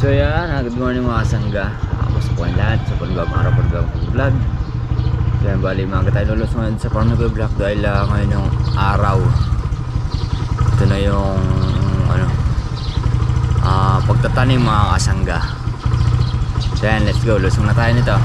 So yan, good morning mga sangga. Kamusta po ang lahat sa pag-vlog, araw-vlog. So yan, bali mga tayo lulos ngayon sa farm ko vlog dahil ngayon yung araw. Ito na yung pagtatanim mga kasangga. So yan, let's go, lusong na tayo nito.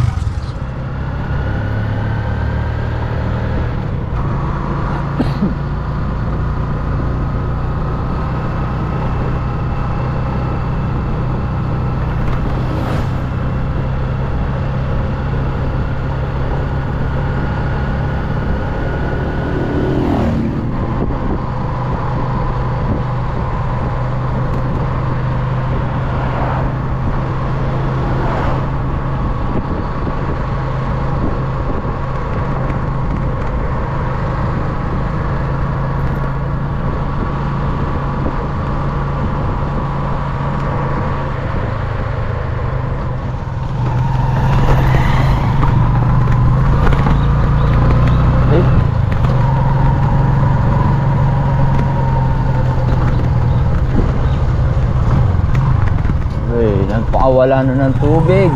Nagpakawala na ng tubig,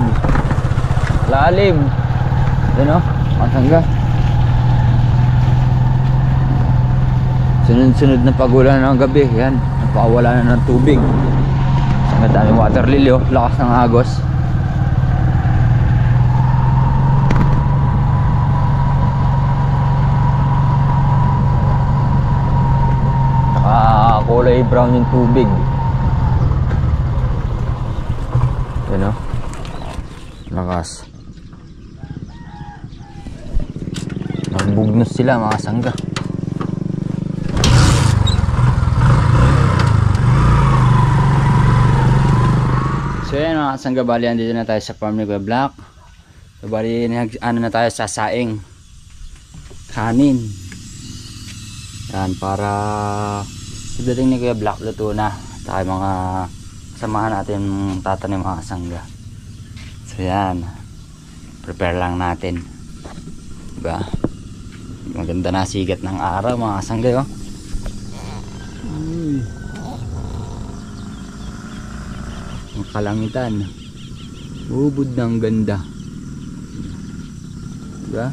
lalim. Yan o, masangga. Sunod-sunod na pagulan ng gabi. Yan, nagpakawala na ng tubig. Ang daming water lily o, lakas ng agos. Kulay brown yung tubig. Yan o, lakas. Nagbugnos sila mga sangga. So yan mga sangga, bali andito na tayo sa farm ni Kuya Black. So bali ano na tayo sa saing kanin. Yan, para pagdating ni Kuya Black luto na tayo mga samahan natin tatanim mga sangga. So yan, prepare lang natin, diba? Maganda na sigat ng araw mga sangga, oh. Ang kalangitan, ubod ng ganda, diba?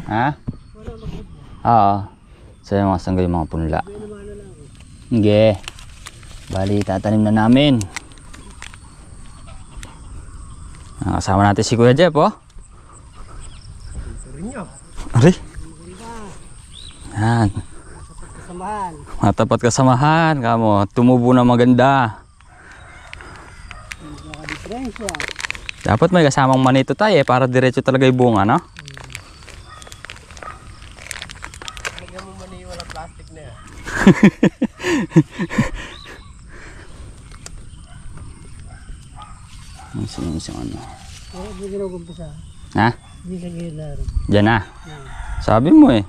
Ha? Oo. So yung mga sangga, yung mga punla. Sige, bali tatanim na namin. Kasama natin si Kuya Jeff, oh. Ari? Yan, matapat kasamahan. Kamo, tumubo na maganda. Dapat may kasamang manito tayo para diretso talaga yung bunga, no? Isang ano. Ha? Diyan na. Sabi mo eh.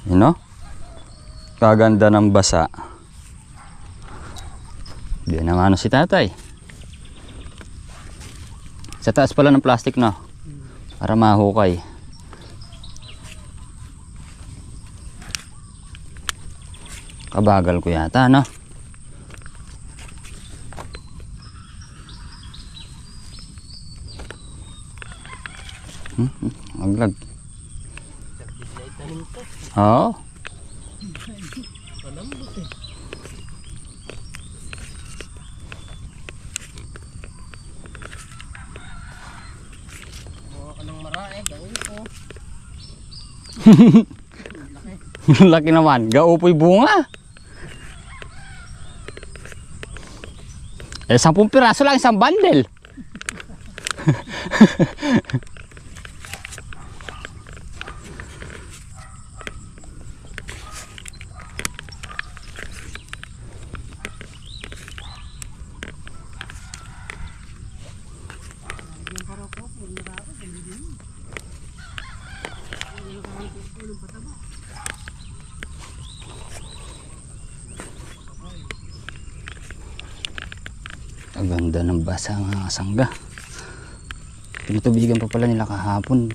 You know? Kaganda ng basa. Diyan na ano si tatay. Sa taas pala ng plastic, no? Para mahukay. Kabagal ko yata, no? Aglag. Oo. Laki naman, gaupoy bunga. 10 piraso lang isang bundle. Ang ganda ng basa mga sangga. Pinutubigan pa pala nila kahapon,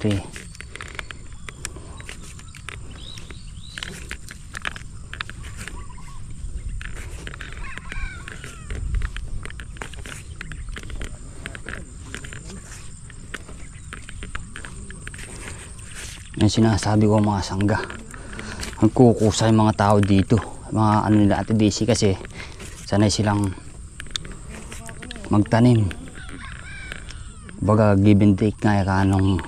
yung sinasabi ko mga sangga. Nagkukusa yung mga tao dito. Mga ano nila Ate Daisy kasi sanay silang magtanim. Baga give and take nga kanong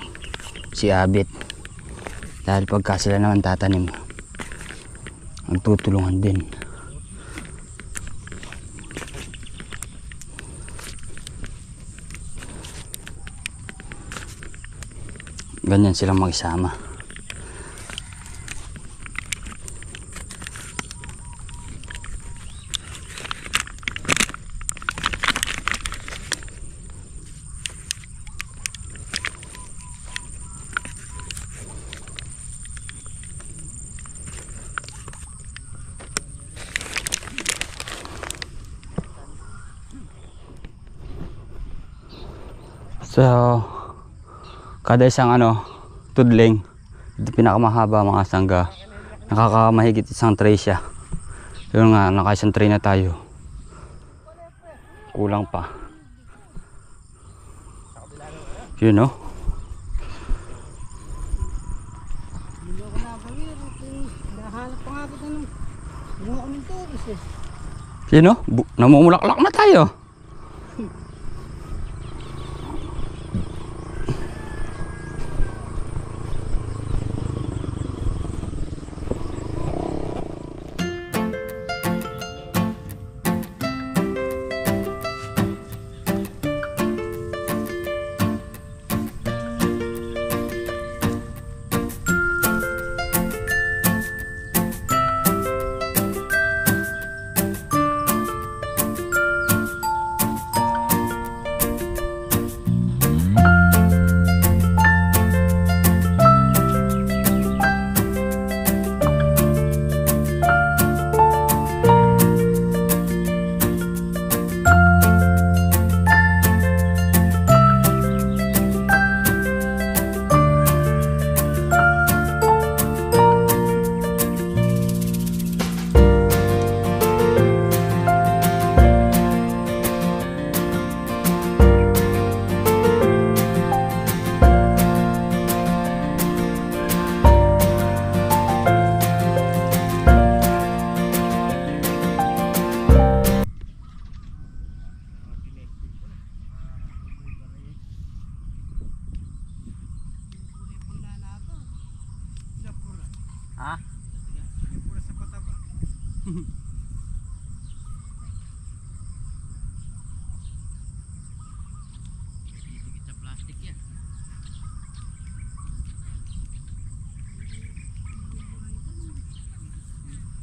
si Abit. Dahil pagka sila naman tatanim, magtutulungan din. Ganyan silang mag-isama. So, kada isang tudling, ito pinakamahaba mga sangga, nakakamahigit isang tray siya. Yun nga, naka isang tray na tayo, kulang pa. Yun no. Yun no, namumulaklak na tayo. Ha? Pura sa pataba. Dikit sa plastic yan.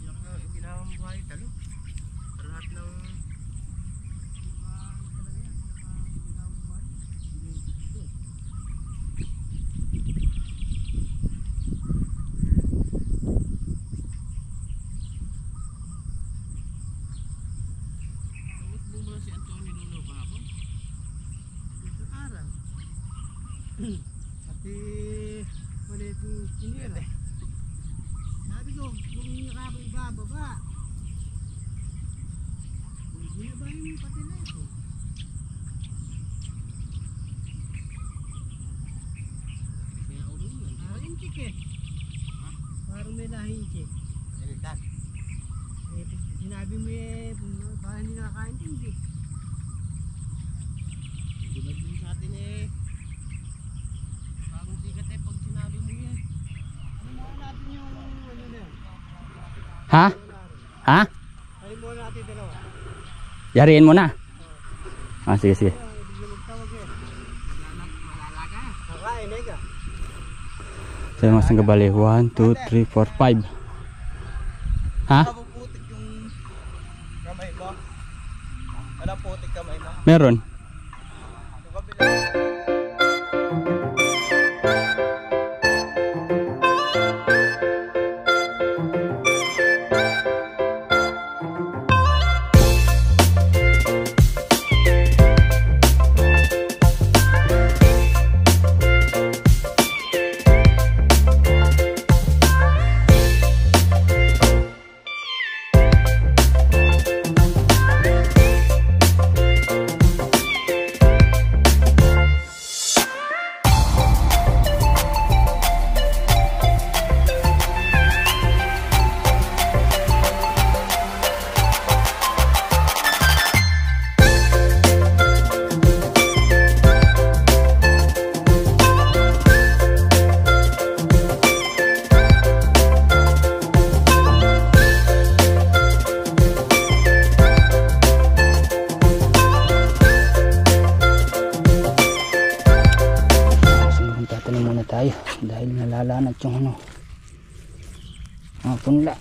Yung ginawang buhay talo. Sa lahat ng Pati ulit yung sinira. Sabi ko, kung nakabang ibababa, binabahin yung pati na ito. Kaya ulo yun. Inchik eh. Parang may lahinchik. Sinabi mo eh, parang hindi nakakaintindi. Diba din sa atin eh. Pag sinabi mo yan, ano muna natin yung ano na yan? Ha? Ha? Ayun muna natin dalawa. Yariin mo na. Ah, sige, sige. Hindi magtawag eh. Malalaga. Kakain eh ka. So yung mga sangga bali, 1, 2, 3, 4, 5. Ha? Putik yung kamay mo. Walang putik kamay mo. Meron. Yung kabila. yung ano, mga punla.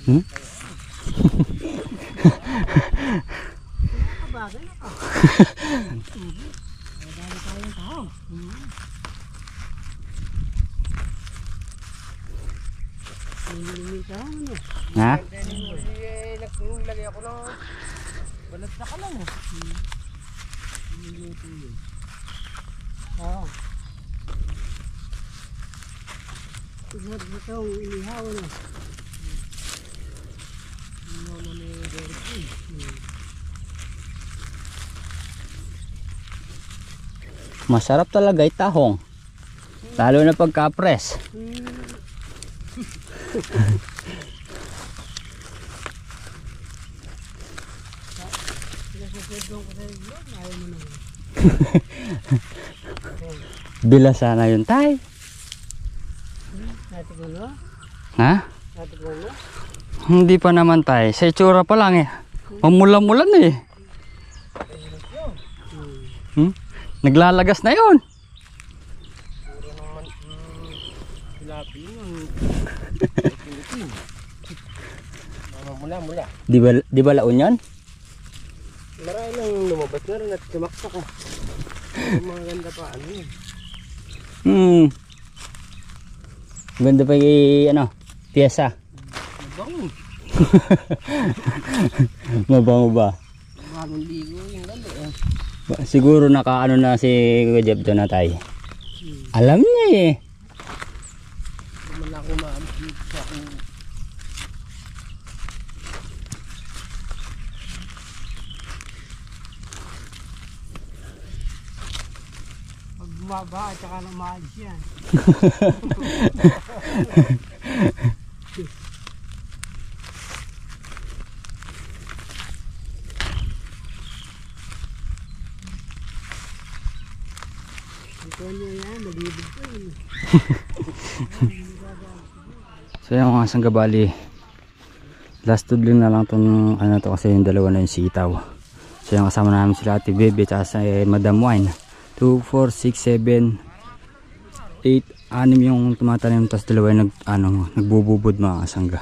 Hmm? Nakabagay na ka. Dali tayong tao. Nililita ako ano. Ha? Naglagay ako ng balat na ka lang. Nililito yun. Oo. Tignan mo itong inihaw ano. Inihaw na may Derek. Masarap talaga itahong. Lalo na pagka-press. Bila sana yun tay. Natigolo? Ha? Natigolo? Hindi pa naman tay. Sa itsura pa lang eh. Mamulan-mulan eh. Hmm? Naglalagas na yun. Puro naman tilapia yun. Mula. Di ba laon yan? Marami nang lumabas na rin at sumaksak ka. Mga ganda pa ano yun. Ganda pa yung ano, piyesa. Mabango. Mabango ba? Bagong ligo yung ganda eh. Siguro nakaano na si Kuya Jeff doon na tayo. Alam niya eh. Hindi man ako maalis dito sa aking pag bumaba at saka nang maalis yan. Ito nyo yan, nalibig ko yun. So yung mga sanggabali, last tudling na lang itong ano to kasi yung dalawa na yung sitaw. So yung kasama namin sila Ate Bebe at sa Madam Wine. 2, 4, 6, 7, 8, 6 yung tumatanim, tapos dalawa yung nagbububod mga kasangga.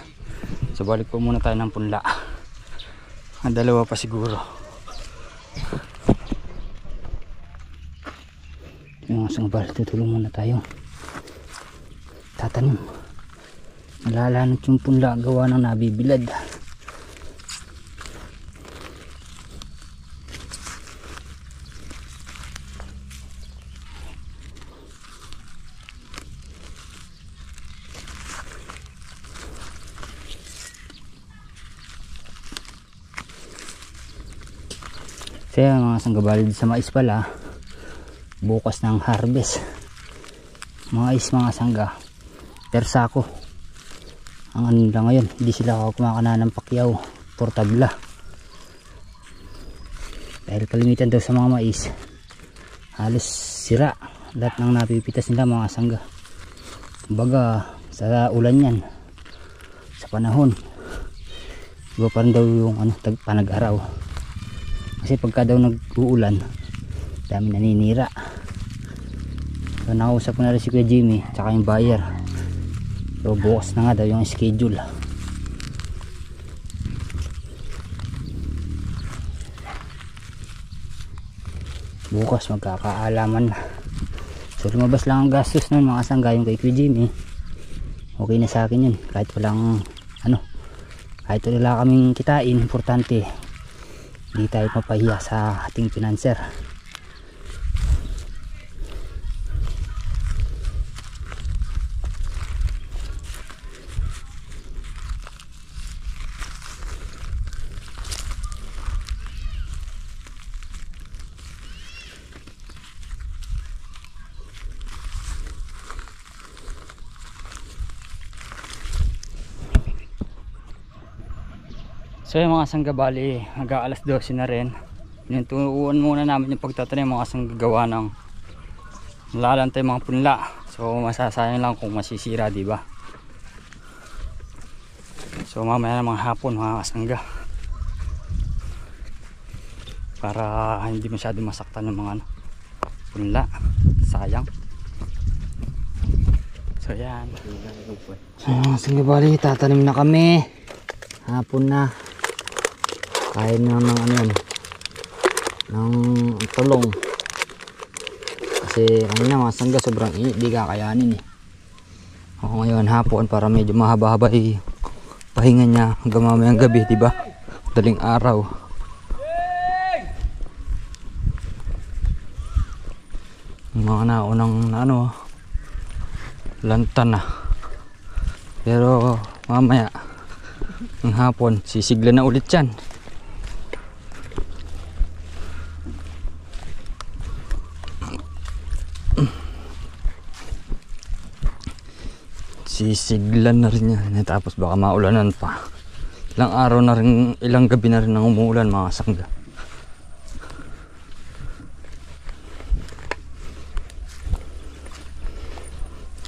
So balik po muna tayo ng punla. Ang dalawa pa siguro. Yung mga sanggabali, tutulong muna tayo. Tatanim. Nalalanot yung punla gawa ng nabibilad. Kaya mga sanggabali sa mais pala, bukas ng harvest. Mais mga sangga per sako. Ang ano lang ngayon, hindi sila kumakana ng pakyaw por tabla dahil kalimitan daw sa mga mais halos sira lahat ng napipitas nila mga sangga. Kumbaga sa ulan yan, sa panahon iba pa rin daw yung panag-araw kasi pagka daw nag-uulan dami naninira. So nakausap ko na rin si Kuya Jimmy tsaka yung buyer. So bukas na nga daw yung schedule. Bukas magkakaalaman na. So lumabas lang ang gastos nun mga sangga yung kay Kuya Jimmy. Okay na sa akin yun. Kahit walang kahit wala kaming kitain, importante hindi tayo mapahiya sa ating financer. So yung mga sanggabali, mag-aalas 12 na rin. Yung turuan muna namin yung pagtatanim mga sanggagawa ng lalantay mga punla. So masasayang lang kung masisira, di ba? So mamaya na mga hapon mga kasangga. para hindi masyado masaktan ng mga ano, punla. Sayang. So yan. Sige bali, tatanim na kami. Hapon na. Kain na ng ano yan, ng tulong. Kasi kanina mga sangga sobrang init, di kakayanin eh. O ngayon hapon para medyo mahaba-haba pahinga niya hanggang mamayang gabi, diba? Daling araw. Mga naunang ano, lantan na. Pero mamaya ng hapon sisigla na ulit yan. Sisiglan na rin yan. Tapos baka maulanan pa. Ilang araw na rin, ilang gabi na rin nang umuulan mga sangga.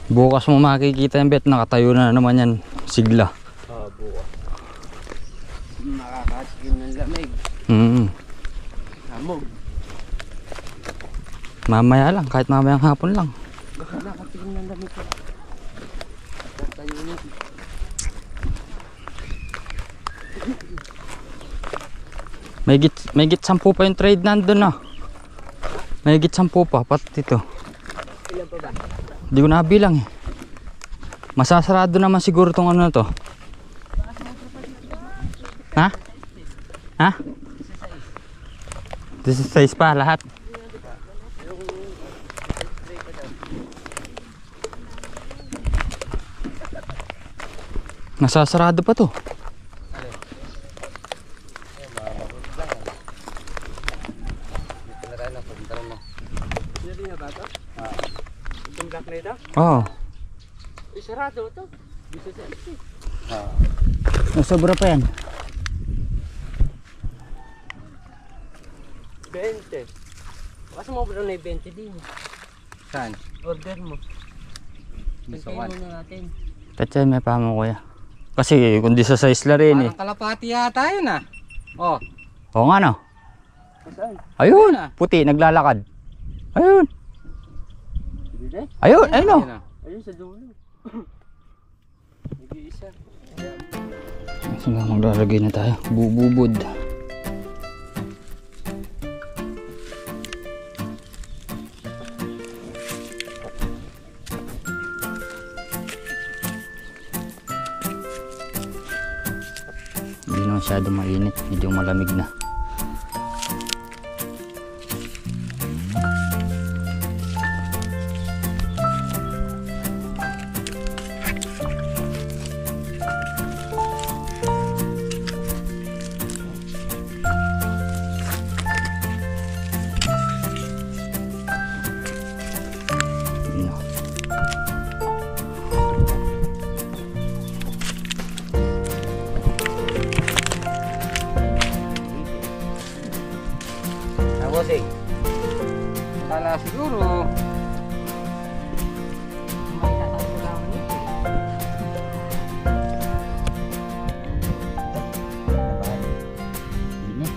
Bukas mo makikita yung bet, nakatayo na naman yan sigla. Bukas. Nakakasigil ng lamig. Hamog. Mamaya lang, kahit mamayang hapon lang. Baka nakatigil ng lamig ko. Tayo na. May git 10 pa yung trade nandun na. May git 10 pa, pati ito. Ilan pa ba? Hindi ko nabilang eh. Masasarado naman siguro tong ano na to. Ha? Ha? 16 pa lahat. Nasasarado pa to. Itong black na ito? Oo. Sarado ito. Dito sa ito. Nasobra pa yan. 20. Baka mo ba na 20 din? Saan? Order mo. Pantayin muna natin. Tatay may pamo kuya. Kasi kung di sa size la rin eh. Parang kalapati yata yun ah. Oh. Oo nga no. Saan? Ayun. Puti naglalakad. Ayun. Ayun. Ayun o. Ayun sa dulo. Nag-iisa. Sige, maglalagay na tayo. Bububod. Hindi na masyado mainit. Medyo malamig na. Bossing. Kala siguro may tatalo lang nito. Ini.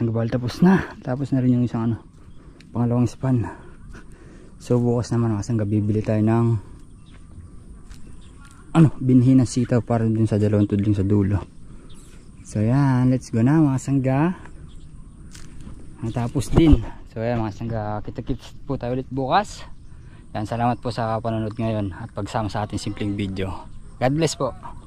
sanggabal, tapos na rin yung isang pangalawang span. So bukas naman mga sangga, bibili tayo ng binhi ng sitaw para dun sa dalawang tudling sa dulo. So yan, let's go na mga sangga. Natapos din. So yan mga sangga, kita-kits po tayo ulit bukas. Yan, salamat po sa panonood ngayon at pagsama sa ating simpleng video. God bless po.